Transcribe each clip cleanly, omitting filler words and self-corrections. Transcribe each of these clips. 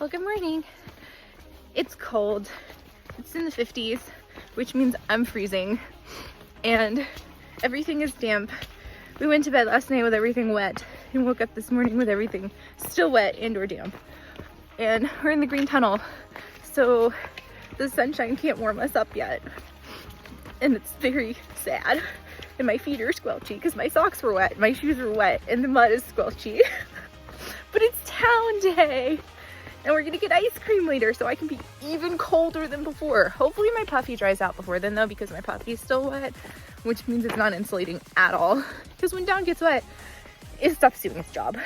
Well, good morning. It's cold. It's in the 50s, which means I'm freezing and everything is damp. We went to bed last night with everything wet and woke up this morning with everything still wet and or damp. And we're in the green tunnel, so the sunshine can't warm us up yet. And it's very sad. And my feet are squelchy because my socks were wet, my shoes were wet, and the mud is squelchy. But it's town day. And we're gonna get ice cream later so I can be even colder than before. Hopefully my puffy dries out before then though, because my puffy is still wet, which means it's not insulating at all. Because when down gets wet, it stops doing its job.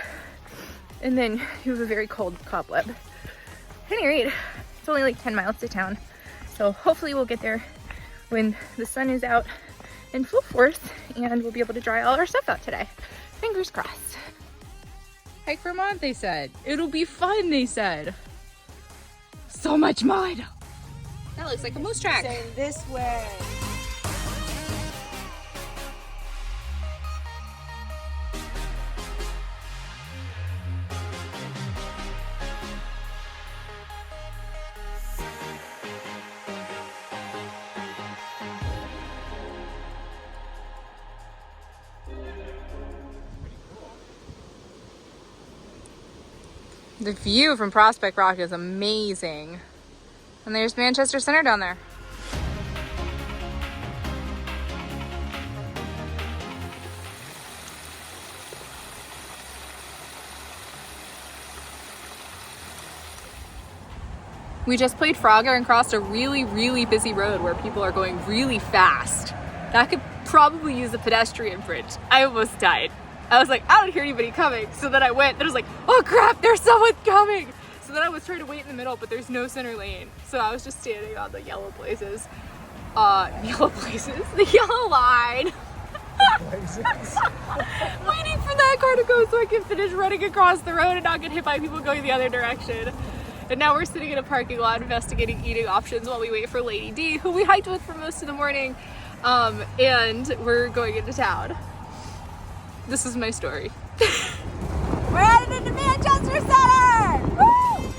And then you have a very cold cobweb. At any rate, it's only like 10 miles to town. So hopefully we'll get there when the sun is out in full force and we'll be able to dry all our stuff out today. Fingers crossed. Hike Vermont, they said. It'll be fun, they said. So much mud. That looks like a moose track. Saying this way. The view from Prospect Rock is amazing. And there's Manchester Center down there. We just played Frogger and crossed a really, really busy road where people are going really fast. That could probably use a pedestrian bridge. I almost died. I was like, I don't hear anybody coming. So then I went, and I was like, oh crap, there's someone coming. So then I was trying to wait in the middle, but there's no center lane. So I was just standing on the yellow places. The yellow line. Waiting for that car to go so I can finish running across the road and not get hit by people going the other direction. And now we're sitting in a parking lot investigating eating options while we wait for Lady D, who we hiked with for most of the morning. And we're going into town. This is my story. We're headed into Manchester Center! Woo!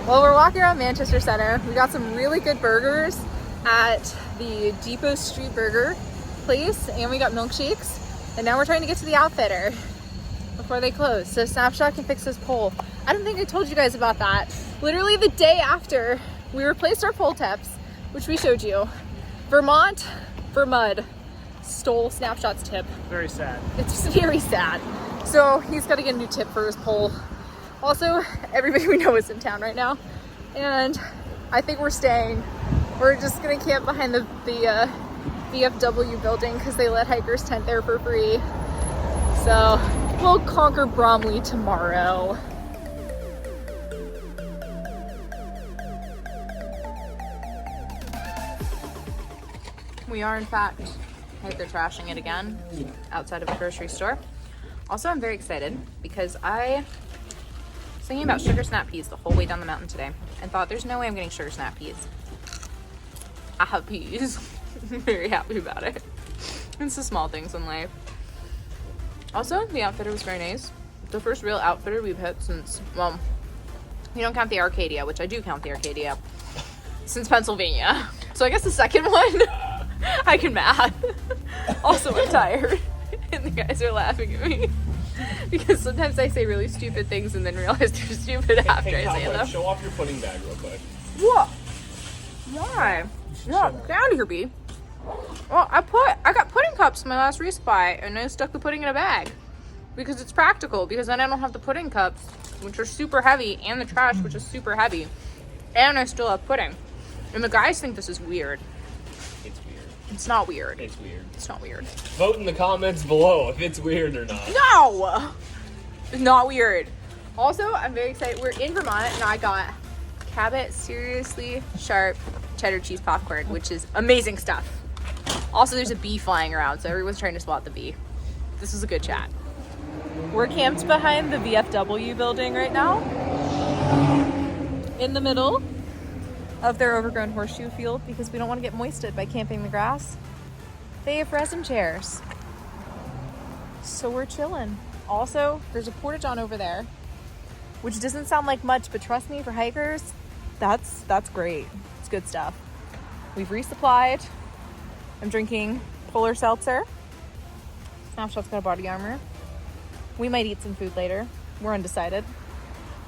Well, we're walking around Manchester Center. We got some really good burgers at the Depot Street Burger place, and we got milkshakes. And now we're trying to get to the Outfitter before they close, so Snapshot can fix this pole. I don't think I told you guys about that. Literally the day after we replaced our pole tips, which we showed you, Vermont for mud stole Snapshot's tip. Very sad. It's very sad. So he's got to get a new tip for his pole. Also, everybody we know is in town right now, and I think we're staying. We're just gonna camp behind the VFW building because they let hikers tent there for free. So we'll conquer Bromley tomorrow. We are in fact, they're trashing it again outside of a grocery store. Also, I'm very excited because I was thinking about sugar snap peas the whole way down the mountain today and thought there's no way I'm getting sugar snap peas. I have peas. I'm very happy about it. It's the small things in life. Also, the Outfitter was very nice. The first real Outfitter we've hit since, well, you don't count the Arcadia, which I do count the Arcadia, since Pennsylvania. So I guess the second one, I can math. Also, I'm tired. And the guys are laughing at me. Because sometimes I say really stupid things and then realize they're stupid after I say them. Show off your pudding bag real quick. What? Why? No, get out of here, B. Well, I got pudding cups in my last resupply, and I stuck the pudding in a bag. Because it's practical, because then I don't have the pudding cups, which are super heavy, and the trash, which is super heavy. And I still have pudding. And the guys think this is weird. It's weird. It's not weird. It's weird. It's not weird. Vote in the comments below if it's weird or not. No! It's not weird. Also, I'm very excited. We're in Vermont, and I got Cabot Seriously Sharp cheddar cheese popcorn, which is amazing stuff. Also, there's a bee flying around, so everyone's trying to spot the bee. This is a good chat. We're camped behind the VFW building right now, in the middle of their overgrown horseshoe field because we don't want to get moisted by camping the grass. They have resin chairs, so we're chilling. Also, there's a porta john over there, which doesn't sound like much, but trust me, for hikers, that's great. It's good stuff. We've resupplied. I'm drinking polar seltzer. Snapshot's got a body armor. We might eat some food later. We're undecided.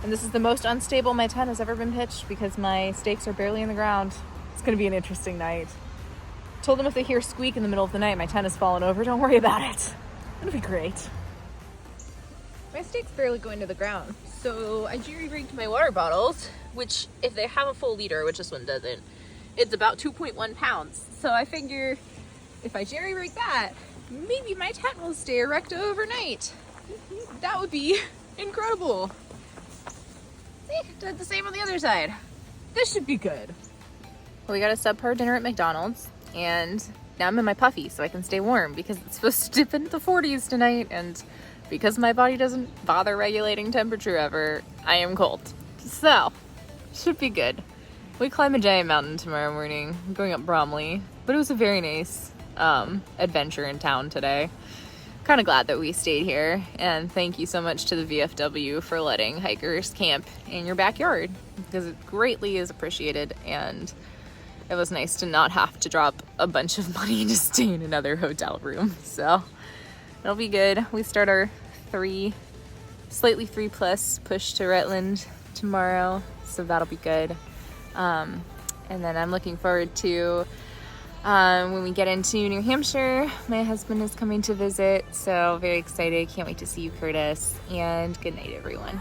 And this is the most unstable my tent has ever been pitched because my stakes are barely in the ground. It's gonna be an interesting night. Told them if they hear a squeak in the middle of the night, my tent has fallen over, don't worry about it. It'll be great. My stakes barely go into the ground. So I jury-rigged my water bottles, which if they have a full liter, which this one doesn't, it's about 2.1 pounds. So I figure if I jerry-rig that, maybe my tent will stay erect overnight. That would be incredible. See, did the same on the other side. This should be good. Well, we got a subpar dinner at McDonald's, and now I'm in my puffy so I can stay warm because it's supposed to dip into the 40s tonight, and because my body doesn't bother regulating temperature ever, I am cold. So, should be good. We climb a giant mountain tomorrow morning. I'm going up Bromley, but it was a very nice adventure in town today. Kind of glad that we stayed here, and thank you so much to the VFW for letting hikers camp in your backyard because it greatly is appreciated, and it was nice to not have to drop a bunch of money to stay in another hotel room. So it'll be good. We start our slightly 3+ push to Rutland tomorrow, so that'll be good. And then I'm looking forward to when we get into New Hampshire. My husband is coming to visit, so very excited. Can't wait to see you, Curtis. And good night, everyone.